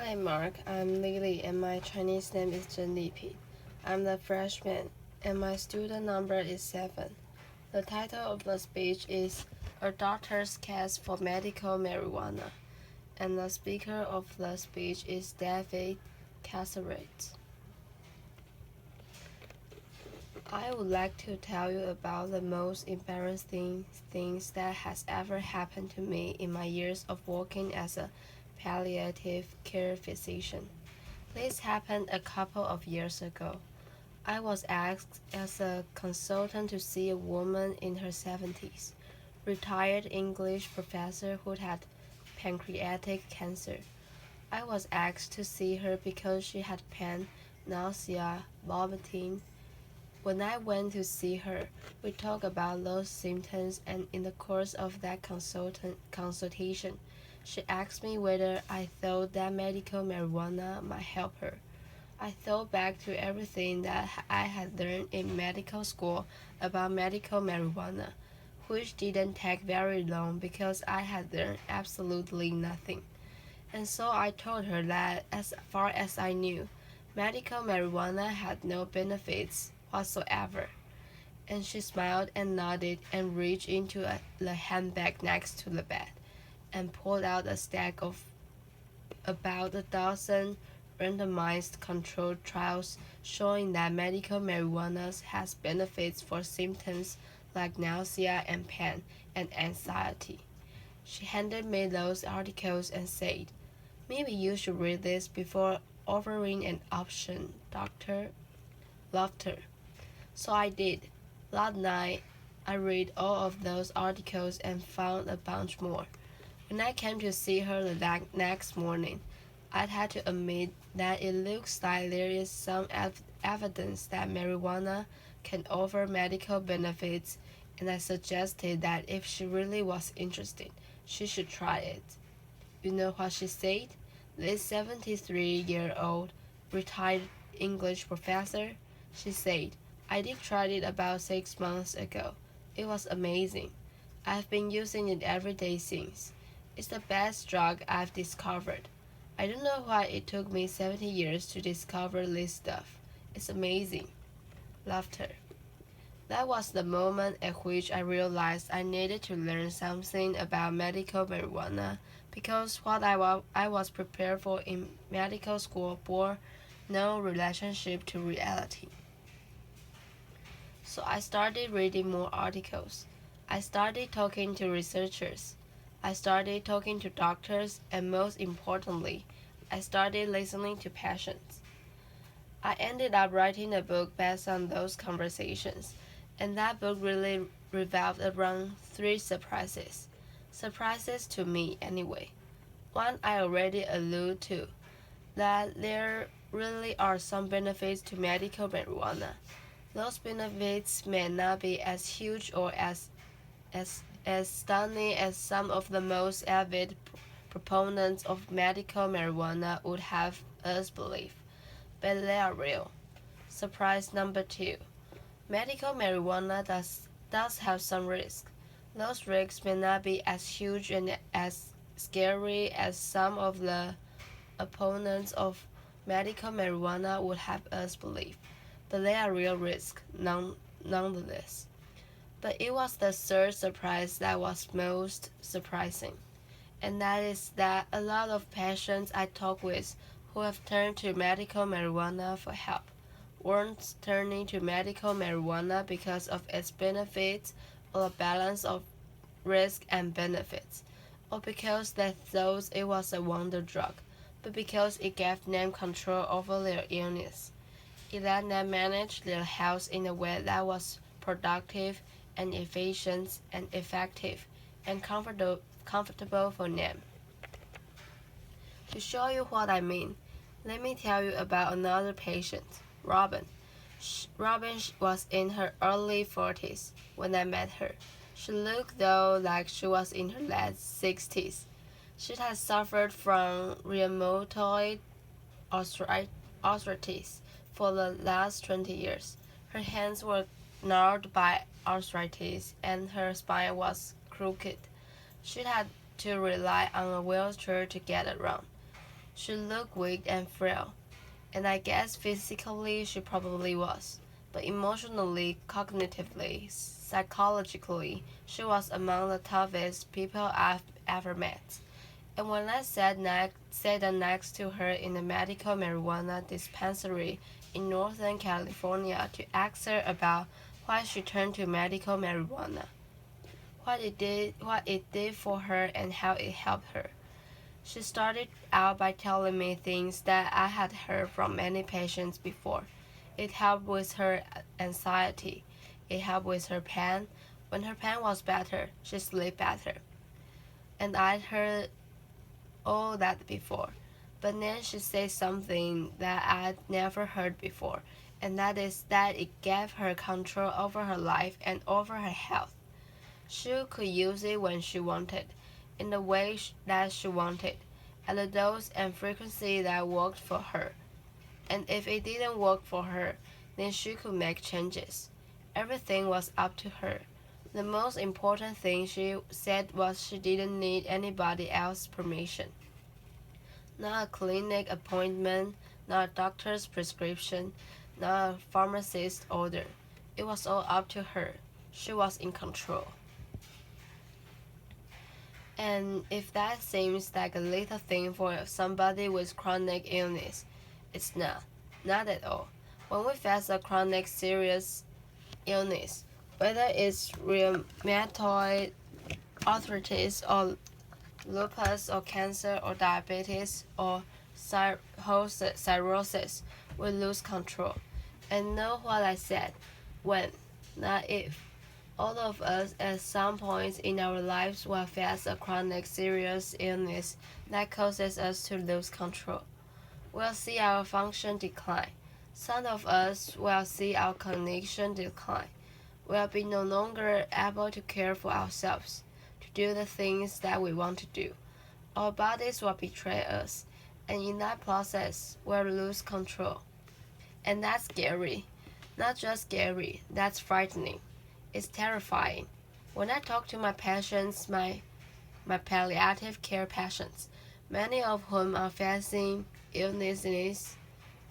Hi Mark, I'm Lily and my Chinese name is Zhen Liping. I'm the freshman and my student number is 7. The title of the speech is A Doctor's Case for Medical Marijuana, and the speaker of the speech is David Casarett. I would like to tell you about the most embarrassing things that has ever happened to me in my years of working as a palliative care physician. This happened a couple of years ago. I was asked as a consultant to see a woman in her 70s, retired English professor who had pancreatic cancer. I was asked to see her because she had pain, nausea, vomiting. When I went to see her, we talked about those symptoms, and in the course of that consultation, she asked me whether I thought that medical marijuana might help her. I thought back to everything that I had learned in medical school about medical marijuana, which didn't take very long because I had learned absolutely nothing. And so I told her that as far as I knew, medical marijuana had no benefits whatsoever. And she smiled and nodded and reached into the handbag next to the bed and pulled out a stack of about a dozen randomized controlled trials showing that medical marijuana has benefits for symptoms like nausea and pain and anxiety. She handed me those articles and said, "Maybe you should read this before offering an option, Doctor." Laughter. So I did. That night, I read all of those articles and found a bunch more. When I came to see her the next morning, I'd had to admit that it looks like there is some evidence that marijuana can offer medical benefits, and I suggested that if she really was interested, she should try it. You know what she said? This 73-year-old retired English professor, she said, "I did try it about 6 months ago. It was amazing. I've been using it every day since. It's the best drug I've discovered. I don't know why it took me 70 years to discover this stuff. It's amazing." Laughter. That was the moment at which I realized I needed to learn something about medical marijuana because what I was prepared for in medical school bore no relationship to reality. So I started reading more articles. I started talking to researchers. I started talking to doctors, and most importantly, I started listening to patients. I ended up writing a book based on those conversations, and that book really revolved around three surprises. Surprises to me, anyway. One I already alluded to, that there really are some benefits to medical marijuana. Those benefits may not be as huge or as stunning as some of the most avid proponents of medical marijuana would have us believe, but they are real. Surprise number two. Medical marijuana does have some risks. Those risks may not be as huge and as scary as some of the opponents of medical marijuana would have us believe, but they are real risks nonetheless. But it was the third surprise that was most surprising, and that is that a lot of patients I talk with who have turned to medical marijuana for help weren't turning to medical marijuana because of its benefits or a balance of risk and benefits, or because they thought it was a wonder drug, but because it gave them control over their illness. It let them manage their health in a way that was productive and efficient and effective and comfortable for them. To show you what I mean, let me tell you about another patient, Robin. Robin was in her early 40s when I met her. She looked though like she was in her late 60s. She had suffered from rheumatoid arthritis for the last 20 years. Her hands were gnarled by arthritis and her spine was crooked. She had to rely on a wheelchair to get around. She looked weak and frail, and I guess physically she probably was. But emotionally, cognitively, psychologically, she was among the toughest people I've ever met. And when I sat down next to her in the medical marijuana dispensary in Northern California to ask her about why she turned to medical marijuana, what it did for her and how it helped her, she started out by telling me things that I had heard from many patients before. It helped with her anxiety. It helped with her pain. When her pain was better, she slept better. And I'd heard all that before. But then she said something that I'd never heard before, and that is that it gave her control over her life and over her health. She could use it when she wanted, in the way that she wanted, at the dose and frequency that worked for her. And if it didn't work for her, then she could make changes. Everything was up to her. The most important thing she said was she didn't need anybody else's permission. Not a clinic appointment, not a doctor's prescription, not a pharmacist's order. It was all up to her. She was in control. And if that seems like a little thing for somebody with chronic illness, it's not. Not at all. When we face a chronic serious illness, whether it's rheumatoid arthritis or lupus or cancer or diabetes or cirrhosis, we lose control. And know what I said, when, not if. All of us at some point in our lives will face a chronic serious illness that causes us to lose control. We'll see our function decline. Some of us will see our cognition decline. We'll be no longer able to care for ourselves, to do the things that we want to do. Our bodies will betray us, and in that process, we'll lose control. And that's scary. Not just scary, that's frightening. It's terrifying. When I talk to my patients, my palliative care patients, many of whom are facing illnesses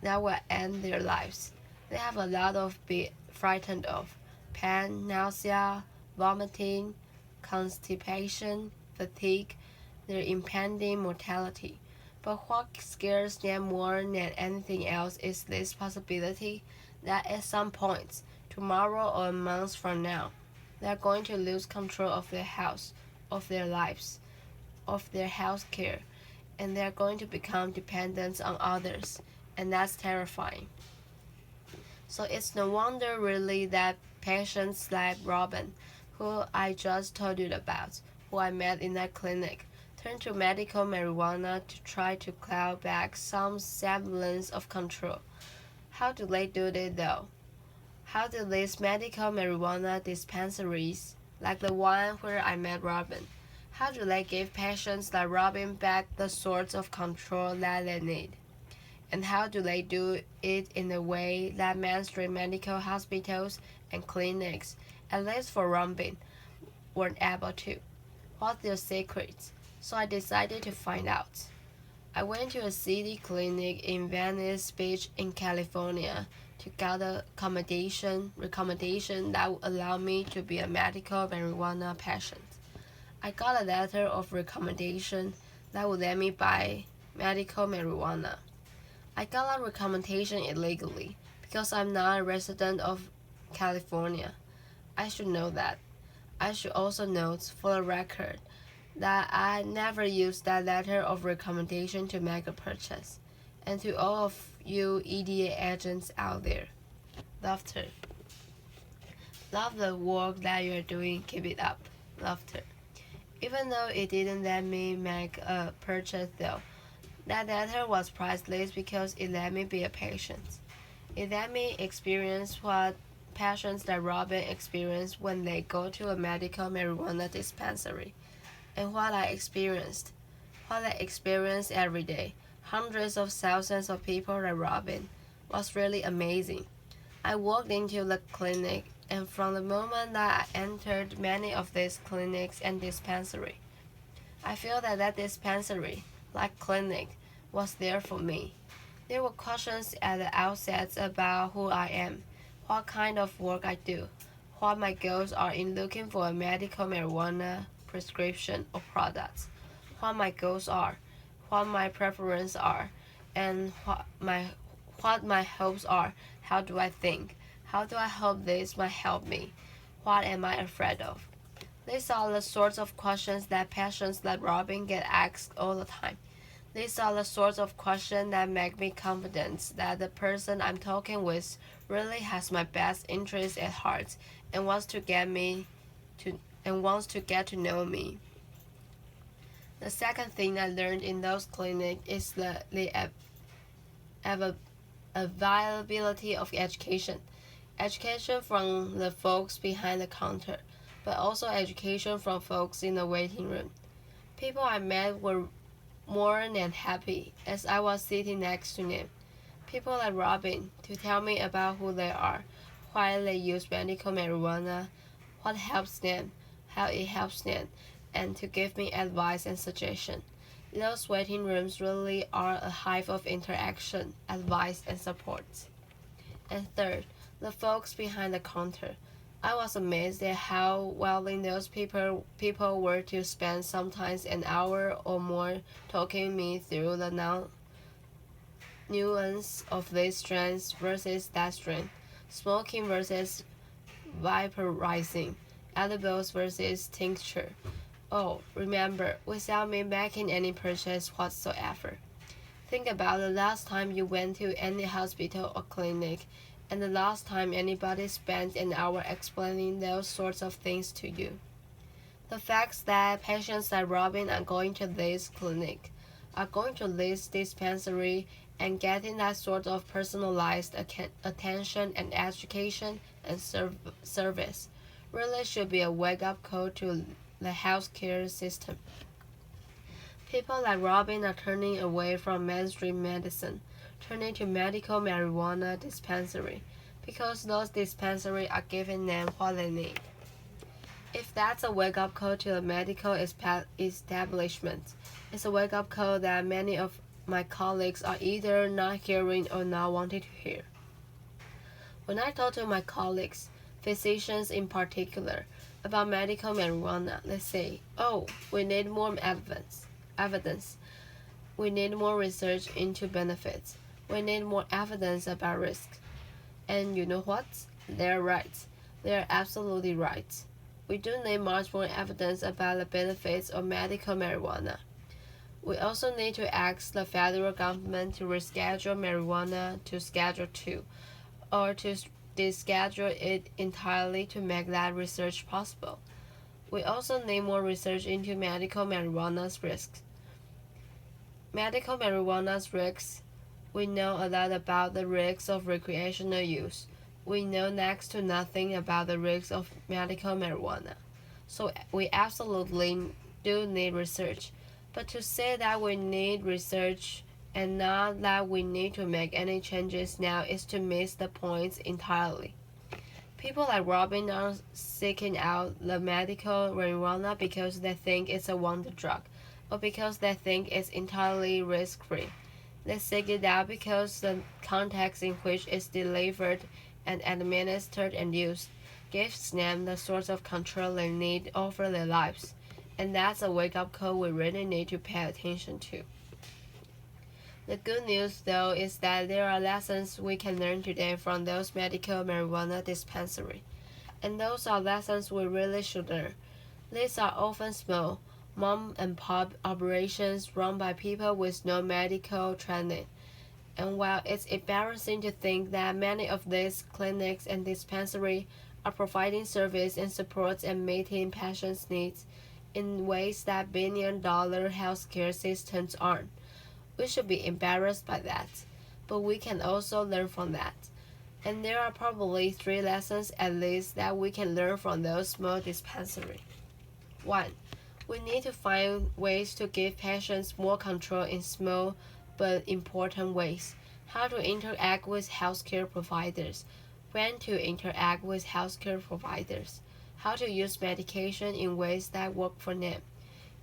that will end their lives, they have a lot of be frightened of: pain, nausea, vomiting, constipation, fatigue, their impending mortality. But what scares them more than anything else is this possibility that at some point, tomorrow or a month from now, they're going to lose control of their health, of their lives, of their health care, and they're going to become dependent on others, and that's terrifying. So it's no wonder really that patients like Robin, who I just told you about, who I met in that clinic, turn to medical marijuana to try to claw back some semblance of control. How do they do it though? How do these medical marijuana dispensaries, like the one where I met Robin, how do they give patients like Robin back the sorts of control that they need? And how do they do it in a way that mainstream medical hospitals and clinics, at least for Robin, weren't able to? What's their secrets? So I decided to find out. I went to a city clinic in Venice Beach in California to get a recommendation that would allow me to be a medical marijuana patient. I got a letter of recommendation that would let me buy medical marijuana. I got a recommendation illegally because I'm not a resident of California. I should know that. I should also note for the record that I never used that letter of recommendation to make a purchase. And to all of you EDA agents out there, laughter. Love the work that you're doing, keep it up. Laughter. Even though it didn't let me make a purchase though, that letter was priceless because it let me be a patient. It let me experience what patients like Robin experience when they go to a medical marijuana dispensary. And what I experience every day, hundreds of thousands of people like Robin, was really amazing. I walked into the clinic, and from the moment that I entered many of these clinics and dispensary, I feel that dispensary, like clinic, was there for me. There were questions at the outset about who I am, what kind of work I do, what my goals are in looking for a medical marijuana prescription or products, what my goals are, what my preferences are, and what my hopes are. How do I think? How do I hope this might help me? What am I afraid of? These are the sorts of questions that patients like Robin get asked all the time. These are the sorts of questions that make me confident that the person I'm talking with really has my best interest at heart and wants to get to know me. The second thing I learned in those clinics is av- availability of education. Education from the folks behind the counter, but also education from folks in the waiting room. People I met were more than happy as I was sitting next to them. People like Robin to tell me about who they are, why they use medical marijuana, what helps them, how it helps them, and to give me advice and suggestion. Those waiting rooms really are a hive of interaction, advice, and support. And third, the folks behind the counter. I was amazed at how willing those people were to spend sometimes an hour or more talking me through the nuance of this strength versus that strength, smoking versus vaporizing, edibles versus tincture. Oh, remember, without me making any purchase whatsoever. Think about the last time you went to any hospital or clinic and the last time anybody spent an hour explaining those sorts of things to you. The fact that patients like Robin are going to this clinic, are going to this dispensary, and getting that sort of personalized attention and education and service really should be a wake-up call to the healthcare system. People like Robin are turning away from mainstream medicine, turning to medical marijuana dispensary, because those dispensaries are giving them what they need. If that's a wake-up call to the medical establishment, it's a wake-up call that many of my colleagues are either not hearing or not wanting to hear. When I talk to my colleagues, physicians in particular, about medical marijuana, they say, oh, we need more evidence. We need more research into benefits. We need more evidence about risk. And you know what? They're right. They're absolutely right. We do need much more evidence about the benefits of medical marijuana. We also need to ask the federal government to reschedule marijuana to Schedule 2 or to deschedule it entirely to make that research possible. We also need more research into medical marijuana's risks. Medical marijuana's risks. We know a lot about the risks of recreational use. We know next to nothing about the risks of medical marijuana. So we absolutely do need research. But to say that we need research and not that we need to make any changes now is to miss the point entirely. People like Robin are seeking out the medical marijuana because they think it's a wonder drug, or because they think it's entirely risk-free. They seek it out because the context in which it's delivered and administered and used gives them the sort of control they need over their lives, and that's a wake-up call we really need to pay attention to. The good news, though, is that there are lessons we can learn today from those medical marijuana dispensaries, and those are lessons we really should learn. These are often small, mom-and-pop operations run by people with no medical training. And while it's embarrassing to think that many of these clinics and dispensaries are providing service and support and meeting patients' needs in ways that billion-dollar healthcare systems aren't, we should be embarrassed by that, but we can also learn from that. And there are probably 3 lessons at least that we can learn from those small dispensaries. 1. We need to find ways to give patients more control in small but important ways. How to interact with healthcare providers, when to interact with healthcare providers, how to use medication in ways that work for them.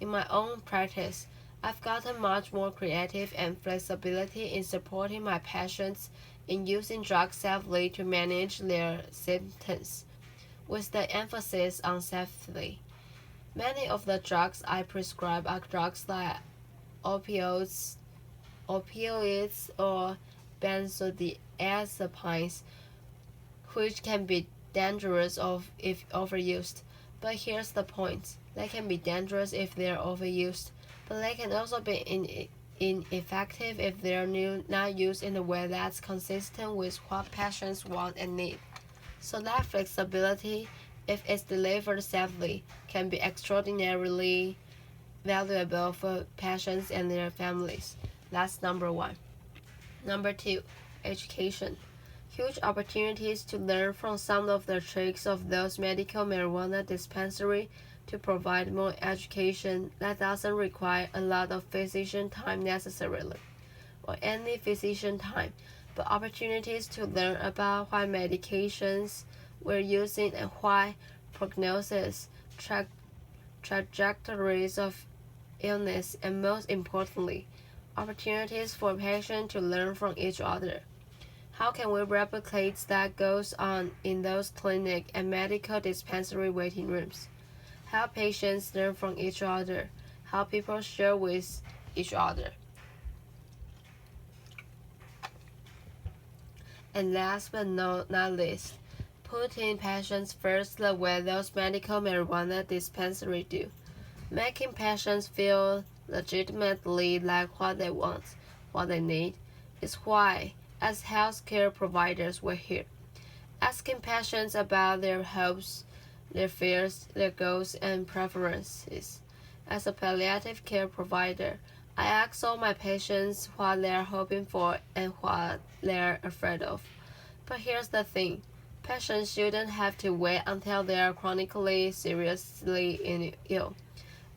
In my own practice, I've gotten much more creative and flexibility in supporting my patients in using drugs safely to manage their symptoms, with the emphasis on safely. Many of the drugs I prescribe are drugs like opioids, opioids or benzodiazepines, which can be dangerous if overused. But here's the point: they can be dangerous if they're overused, but they can also be ineffective if they're not used in a way that's consistent with what patients want and need. So that flexibility, if it's delivered safely, can be extraordinarily valuable for patients and their families. That's number one. Number two, education. Huge opportunities to learn from some of the tricks of those medical marijuana dispensaries to provide more education that doesn't require a lot of physician time necessarily, or any physician time, but opportunities to learn about why medications we're using and why prognosis, trajectories of illness, and most importantly, opportunities for patients to learn from each other. How can we replicate that goes on in those clinic and medical dispensary waiting rooms? How patients learn from each other, how people share with each other. And last but not least, putting patients first the way those medical marijuana dispensaries do, making patients feel legitimately like what they want, what they need, is why, as healthcare providers, we're here. Asking patients about their hopes, their fears, their goals, and preferences. As a palliative care provider, I ask all my patients what they're hoping for and what they're afraid of. But here's the thing: patients shouldn't have to wait until they are chronically, seriously ill,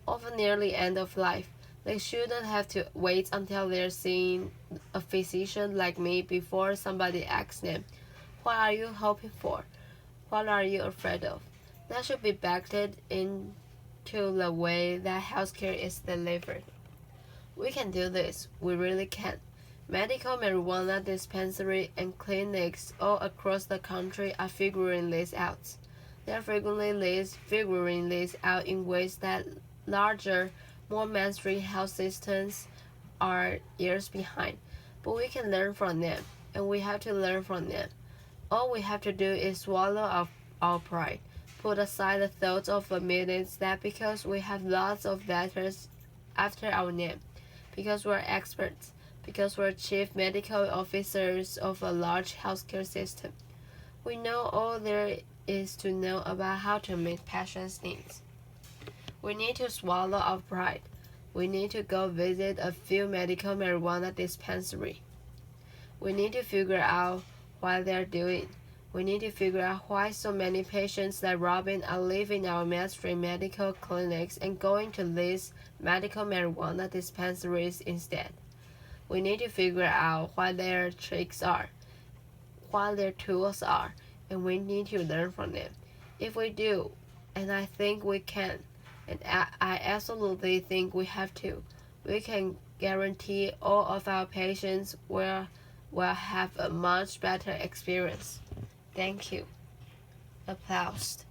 over nearly end of life. They shouldn't have to wait until they're seeing a physician like me before somebody asks them, what are you hoping for? What are you afraid of? That should be backed into the way that healthcare is delivered. We can do this. We really can. Medical marijuana dispensaries and clinics all across the country are figuring this out. They're figuring this out in ways that larger, more mainstream health systems are years behind. But we can learn from them, and we have to learn from them. All we have to do is swallow our pride, put aside the thoughts of a minute that because we have lots of letters after our name, because we're experts, because we're chief medical officers of a large healthcare system, we know all there is to know about how to meet patients' needs. We need to swallow our pride. We need to go visit a few medical marijuana dispensaries. We need to figure out what they're doing. We need to figure out why so many patients like Robin are leaving our mainstream medical clinics and going to these medical marijuana dispensaries instead. We need to figure out what their tricks are, what their tools are, and we need to learn from them. If we do, and I think we can, and I absolutely think we have to, we can guarantee all of our patients will have a much better experience. Thank you. Applause.